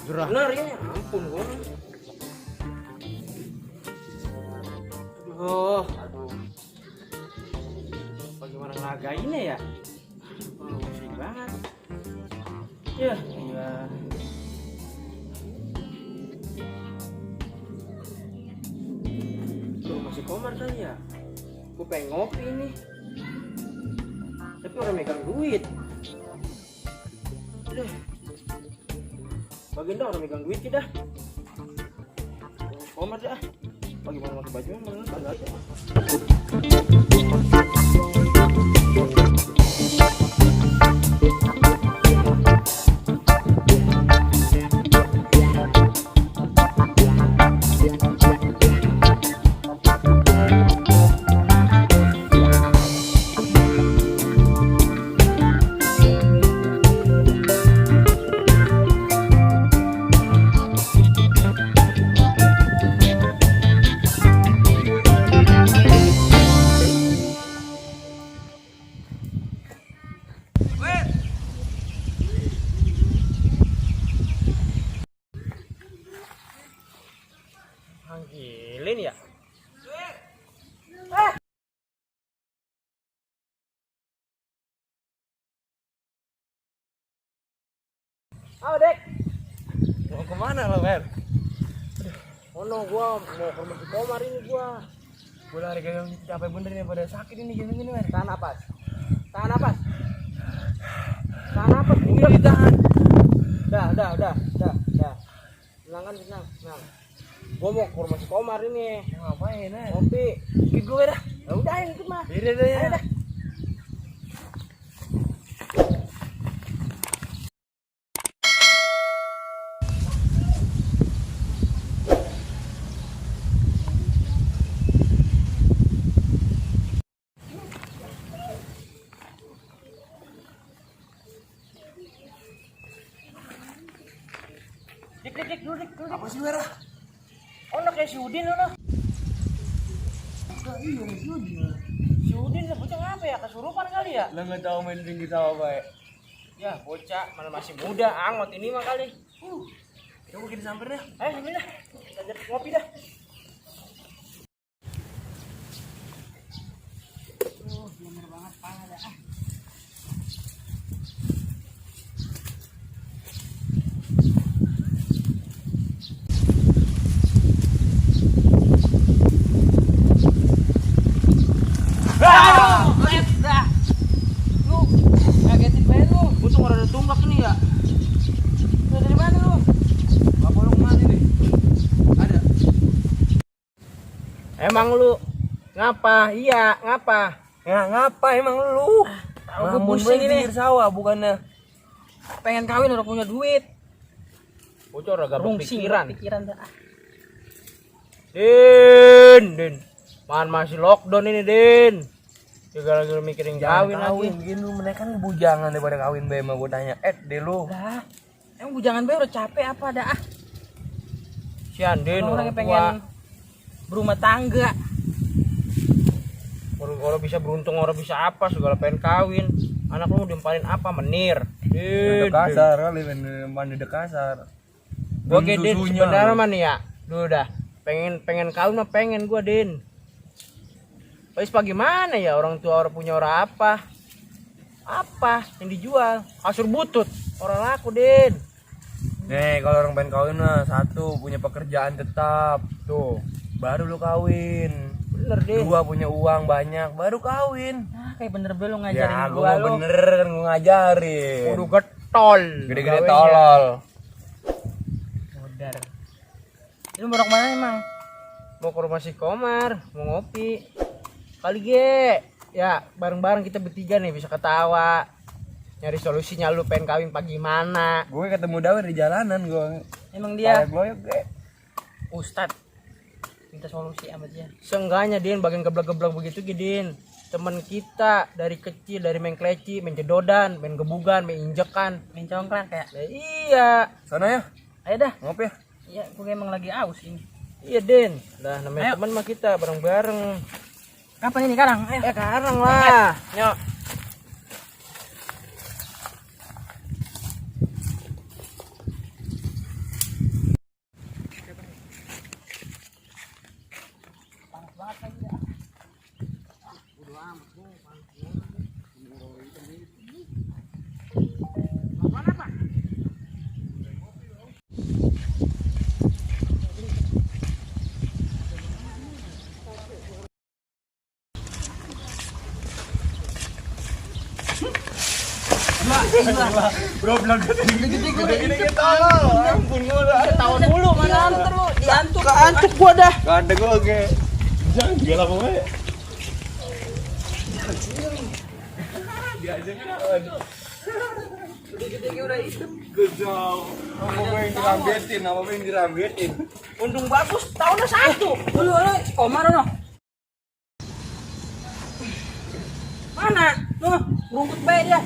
Bener ya, ampun gua. Aduh. Bagaimana ngelagainnya ya? Pusing banget. Ya, iya. Tuh masih komar kali ya? Gua pengen ngopi nih. Tapi orang megang duit. Udah. Bagian dah orang megang duit dah. Komar dah. Bagaimana pakai bajunya mana enggak ada. Panggilin ya. Halo Dek. Mau kemana lo, Mer? Oh no, gua mau ke rumah si Komar ini gua. Gue lari kagak capek bener nih pada sakit ini gini Mer. Tahan napas. Tahan napas. Tahan napas. Udah ditahan. Udah. Tenang kan, tenang. Gua mau ke rumah si Komar ini. Ngapain, Mer? Ngopi. Ikut gue dah. Ya udah ikut mah. Iya dah ya. Ayo dah. Dik, duduk. Apa sih, Mer? Oh, no, kayak si Udin lo. Iya, Si Udin sebutnya ngapa ya? Kesurupan kali ya? Lo nggak tahu main tinggi sama baik. Ya, bocah, mana masih muda, angot ini mah kali. Coba kita samper deh. Ayo, sambil dah. Kita jadi ngopi dah. Bener banget pala dah. Lu ngagetin banget lu. Untung orang ada tunggak nih ya. Lu dari mana lu? Bapak lo kemana nih? Ada. Emang lu ngapa? Iya, ngapa? Ya ngapa emang lu? Tahu gue pusing ini. Pinggir sawah bukannya. Pengen kawin udah punya duit. Bocor agak Pikiran dah. Din. Man masih lockdown ini, Din. Juga lagi mikirin kawin lagi. Gini lu mereka kan bujangan daripada kawin be mah gua tanya. Deh lu. Lah. Emang bujangan be udah capek apa dah? Sian, Din. Orang pengen berumah tangga. Orang bisa beruntung, orang bisa apa, segala pengen kawin. Anak lu diempalin apa? Menir. Din. Kasar kali mandi kasar. Oke, Din, sebenarnya mah nih ya. Duh dah. Pengen kawin mah pengen gua, Din. Terus bagaimana ya, orang tua orang punya orang apa? Apa yang dijual? Kasur butut. Orang laku, Din. Nih, kalau orang pengen kawin mah satu punya pekerjaan tetap. Tuh, baru lu kawin. Bener, Din. Dua punya uang banyak baru kawin. Kayak bener be lu ngajarin Ya, gua lu. bener kan gua ngajarin. Kudu getol. Gede-gede Gawenya. tolol. Modar. Lu mau kemana emang? Mau ke rumah si Komar, mau ngopi. Kali ge, ya bareng-bareng kita bertiga nih bisa ketawa. nyari solusinya lu pengen kawin pagi mana. Gue ketemu Dawer di jalanan gue. Emang dia Gloyok gue. Ustad minta solusi sama dia. Seenggaknya Din bagian geblak-geblak begitu Din. Temen kita dari kecil dari main kleci, main jedodan, main gebugan, main injekan. Main congklak ya. Nah, iya. Sana ya, Ayo dah. ngopi ya. Iya, gue emang lagi aus ini. Iya Din. Dah namanya Ayo. teman mah kita bareng-bareng. Kapan ini sekarang? Ayo. Sekarang lah. Nyok. Tahun dulu mana antar lu? Diantuk. Keantuk gua dah. Gak ada gue oke. Jangan gila pokoknya. Apa yang dirambetin? Untung bagus tahunnya 1. Dulu si Komar no. Mana? Nuh, rumput baik dia.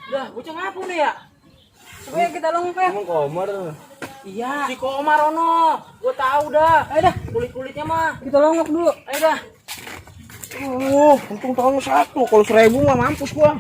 Dah, bocah ngapu nih ya? Supaya kita longpeh. Emang Komar tuh. Iya. Si Komar ono. Gua tahu dah. Ayo dah, Kulit-kulitnya mah. kita longok dulu. Ayo dah. Untung tahunnya 1. Kalau 1000 mah mampus gua.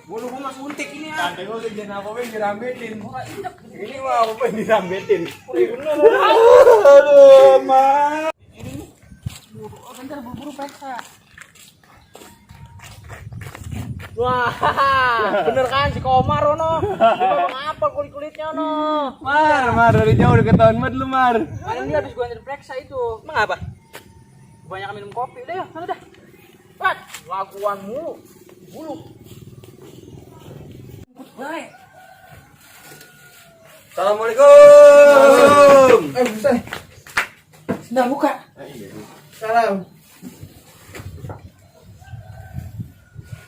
Gua mah suntik ini ya. Ada gue kerjaan apa yang dirambetin? Ini mah apa yang dirambetin? Aduh, mah. Bentar buru-buru periksa. Wah, bener kan si Komar ono. Dia memang apa kulit-kulitnya ono. Mar dari jauh udah ketahuan banget lu Mar. Kemarin dia habis gua antar periksa itu. Emang apa? Kebanyakan minum kopi. Udah yuk, sana dah. Wat, laguanmu bulu. Baik. Assalamualaikum. Bukan. Sudah buka. Salam.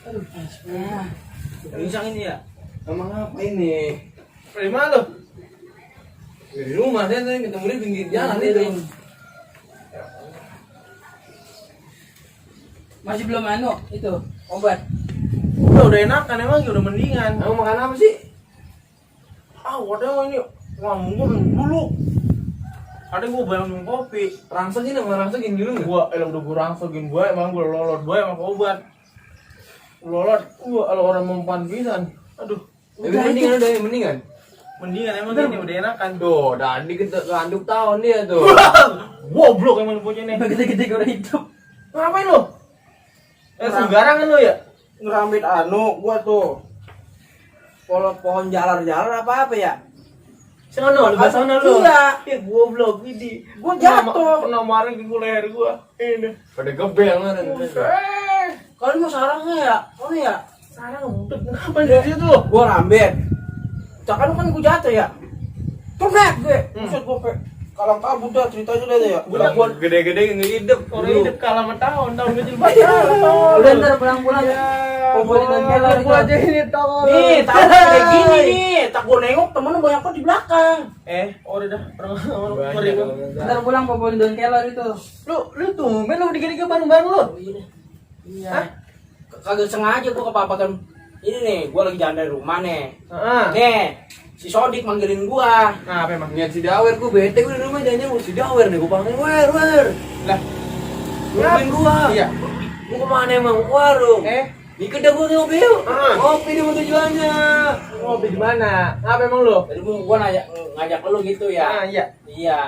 Aduh, ya. Pisang ini ya? Emang apa ini? Dari mana lo? Di rumah dia tadi ketemu di pinggir jalan itu. Masih belum anu itu obat. Udah enakan emang udah mendingan. Kamu makan apa sih? Waduh ini ngomong dulu. Ada gua bayang minum kopi. Rangsek ini sama rangsek dulu nggak? Gua udah gua rangsegin gua emang gua lolot gua emang obat. Lolot gua kalau orang mempan pisan. Aduh, Mendingan udah mendingan. mendingan emang ini udah enakan. Tuh, tadi kita keanduk tahun dia tuh. Goblok emang bocah ini. Gede-gede gue hidup. Ngapain lo? Sembarangan lo ya? Ngerambit anu gua tuh. Kalau pohon jalar-jalar apa ya? Sana lu sana lu. Iya. Ya goblok ini. Gua jatuh. Kena marah ke leher gua. Ini. Pada gebel kan. Kalau mau sarangnya ya, mana ya? Sarang udah kenapa di situ? Gua rambit. Kan gua jatuh ya. Cepet gue. Buset gua kalang kabut dah ceritanya dah ya. Gua gede-gede ngehidup. Orang hidup kalah sama tahun kecil banget. Udah ntar pulang-pulang. Kumpulin dan kelar itu. Gua aja ini tahun. Nih, tahu kayak gini nih. Tak gua nengok temen banyak banget di belakang. Udah dah. Orang Ntar pulang kumpulin dan kelar itu. lu tuh, lu dikit-dikit bareng-bareng lu. Iya. Kagak sengaja gua kepapakan. Ini nih, gua lagi jalan dari rumah nih. Heeh. Nih, si Sodik manggilin gua. Nah, apa emang? Niat si Dawer, gua bete gua di rumah jangan si Dawer nih, gua panggil wer. Lah, Nungguin gua. Iya. Gua kemana emang? Warung. Di kedai gua ngopi yuk. Ngopi di mana tujuannya? Ngopi di mana? Apa emang lu? Jadi gua ngajak lu gitu ya. Iya. Iya.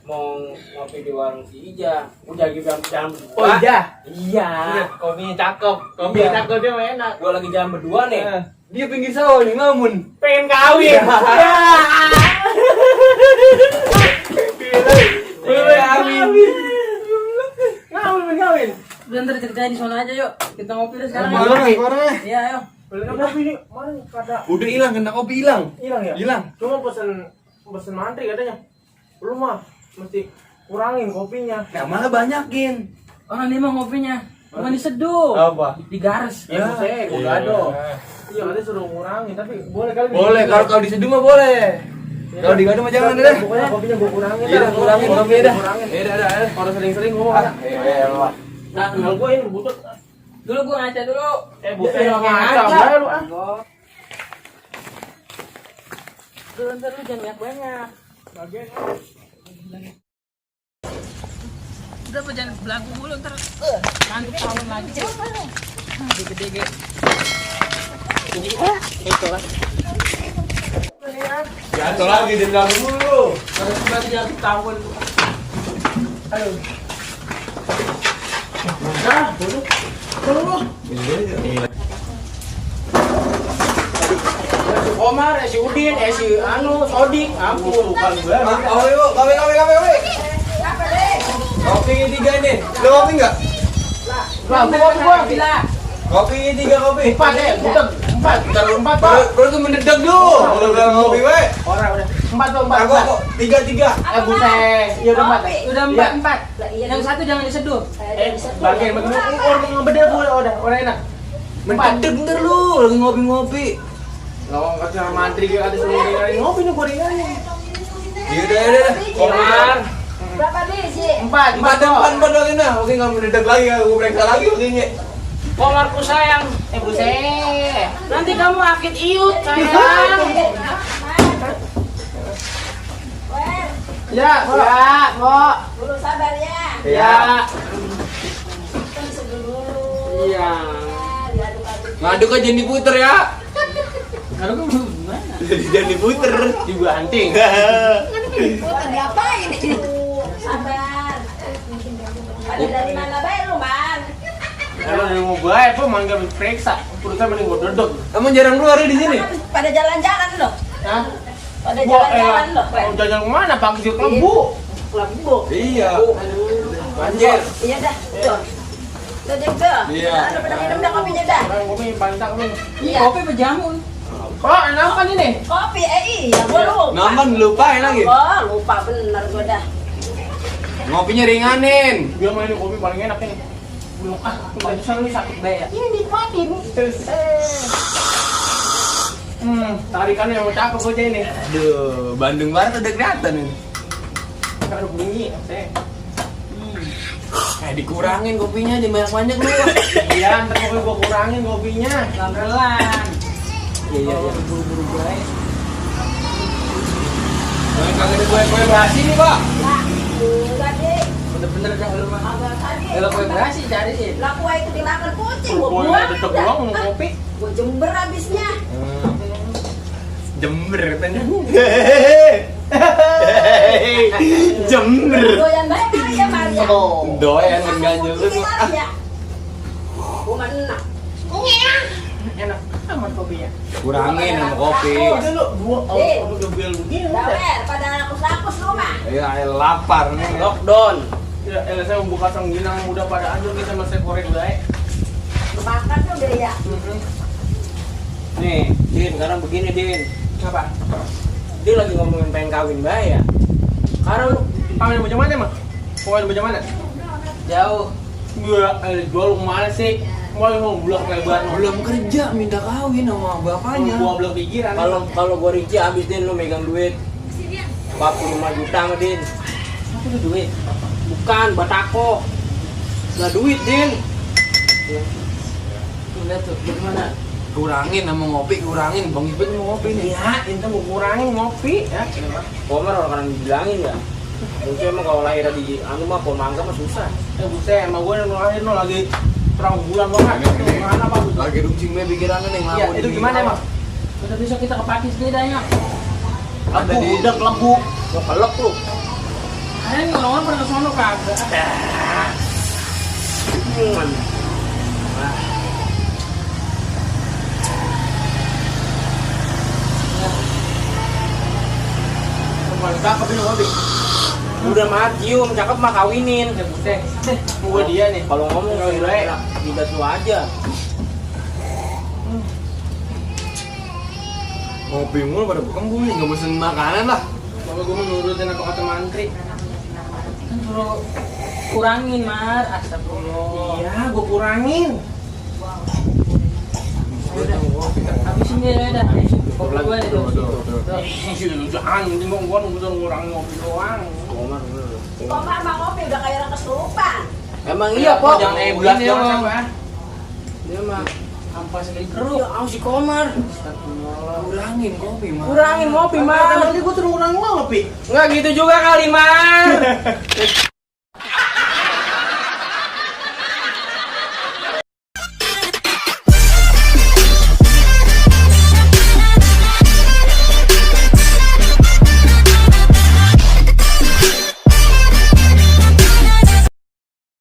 Mau ngopi di warung si Ija. Udah lagi jalan berdua. Oh iya. Iya. Kopinya cakep. Kopi Iya. cakep dia mah enak. Gua lagi jalan berdua nih. Dia pinggir sawah nih ngamun. Pengen kawin. Kawin. Udah ntar ceritanya di sana aja yuk. Kita ngopi deh sekarang. Mana orangnya? Iya, ayo. Kopi ini mana kata Udah hilang, kena kopi hilang. hilang ya? Hilang. Cuma pesen mantri katanya. Lu mah mesti kurangin kopinya. Nah, malah banyakin. Orang dia mah ngopinya cuma diseduh. Apa? Digares. Ya, saya gua gado. Iya, nanti suruh kurangin, tapi boleh kali. Boleh, kalau diseduh mah boleh. Kalau digado mah jangan deh. Pokoknya kopinya gua kurangin. Iya, kurangin kopinya dah. Kurangin. Iya. Kalau sering-sering gua. Iya. Nah, tinggal gua ini butut. Dulu gua ngaca dulu. Butut yang ngaca. ngaca lu ah. Dulu ntar lu jangan banyak. Udah apa jangan belagu mulu ntar ngantuk tahun lagi. Gede-gede. Itu lah. Jatuh lagi di dalam dulu. Kalau kembali jatuh tahun. Ayo. Omar, si Udin, si Sodik, ampun bukan gue. Kopi. Kopi 3 nih. Lu kopi enggak? Gua Bila. Kopi 3 kopi. 4 bukan 4, kita 4 Pak. Bro tuh mendadak dulu. Udah bilang kopi we. Orang udah 4 tuh 4. Aku kok 3. Buset. Iya udah 4. Udah 4. Yang satu jangan diseduh. Bagian orang ngebedel boleh udah enak. Mendadak ntar lu lagi ngopi-ngopi. Lo kata mantri ke ada suruh ringanin ngopi nih gua ringanin. Iya udah. Omar. Berapa biji? 4 Empat lagi nah. Oke enggak mendadak lagi, aku periksa lagi oke. Komarku sayang. Buset. Nanti kamu akid iut sayang. Ya, Mo. Dulu sabar ya. Ya. Iya. Ngaduk aja diputer ya. Kalau kamu gimana? Jangan diputer. Dibanting. Bukan diapain? Sabar. Ada dari mana baik lu, Man? Kalau dia mau baik, apa manggil periksa. Perusahaan mending gua dodok. Kamu jarang keluar di sini. Pada jalan-jalan loh. Hah? Pada jalan-jalan loh. Mau jalan kemana? Pagi di Kebu. Lembu. Iya. Anjir. Iya dah. Tuh. Tuh juga. Iya. Ada pada minum dah kopinya dah. Orang kopi paling tak kopi. Iya. Kopi berjamun. Oh, enak kan ini? Kopi iya, gua lupa. Naman lupain lagi. Oh, lupa bener gua dah. Ngopinya ringanin. Dia main kopi paling enak ini. Belum barusan lu sakit deh ya. Ini nikmatin. Tarikannya yang cakep aja ini. Aduh, Bandung Barat udah kelihatan ini. Kalau bunyi, saya. Kayak dikurangin kopinya, jangan banyak-banyak lu. Iya, ntar kopi gua kurangin kopinya. Pelan-pelan. Iya. Buru-buru guys. Kagak ada kue-kue basi nih, Pak. Lah, enggak deh. Bener-bener dah lu mah. Agak tadi. Kalau kue berasi cari sih. Lah kue itu dimakan kucing, gua Gua buang. tetep udah. doang mau kopi. Gua jember habisnya. Jember katanya. Jember. Doyan baik kali ya Maria. Doyan mengganjel lu. Ya. Gua enak. Enak amat kopinya. Kurangin sama kopi. Udah lu dua udah bel begini. Dawer, pada rakus-rakus lu mah. Ya, lapar nih. Lockdown. Ya, saya membuka sangginang udah pada anjur kita masih korek baik. Makan tuh deh ya. Nih, Din, sekarang begini Din. Apa? Dia lagi ngomongin pengen kawin bae ya. Karena lu kawin macam mana mah? Kawin macam mana? Jauh. Gua jual lu kemana sih? Mau bulak lebar. Belum kerja minta kawin sama bapaknya. Gua belum pikiran. Kalau gua rinci habis Din lu megang duit 45 juta sama Din. apa tuh duit? Bukan batako. Lah duit Din. Lihat tuh, gimana? Kurangin sama ngopi, kurangin. Bang Ibet mau ngopi nih. Ya, itu mau kurangin ngopi ya. Komar orang dibilangin ya. Mungkin emang kalau lahir di anu mah pohon mangga mah susah. Buset, emang gua lahir no lagi terang bulan banget. Gimana Pak? Lagi runcing me pikirannya nih Iya, itu gimana emang? Udah besok kita ke Pakis deh dah ya. Ada di Udah kelebu. Mau kelek lu. Ayo nih orang pernah ke sono kagak. Paling cakep ini ngopi. Udah mati cium, cakep mah kawinin. Ya buset. Gua dia nih. Kalau ngomong Kawin enak, baik. enak. Libat lu aja. ngopi mulu pada bukan gue nggak pesen makanan lah. Kalau gua mau nurutin apa kata mantri. Kan suruh kurangin, Mar. Astagfirullah. Iya, gua kurangin. Udah. Habisin dia udah. Kopi gua itu. Jangan, penting gua ngurangin ngopi doang. Komar bener. Komar mah ngopi udah kayak orang kesurupan. Emang iya, Pok. Jangan Begini eblas, jangan emang. sampai. Dia mah Ampas lagi ya keruk. au si Komar. Kurangin kopi, Mar. Kurangin ngopi, Kan Mar. tadi gua suruh ngurangin ngopi. Enggak gitu juga kali, Mar.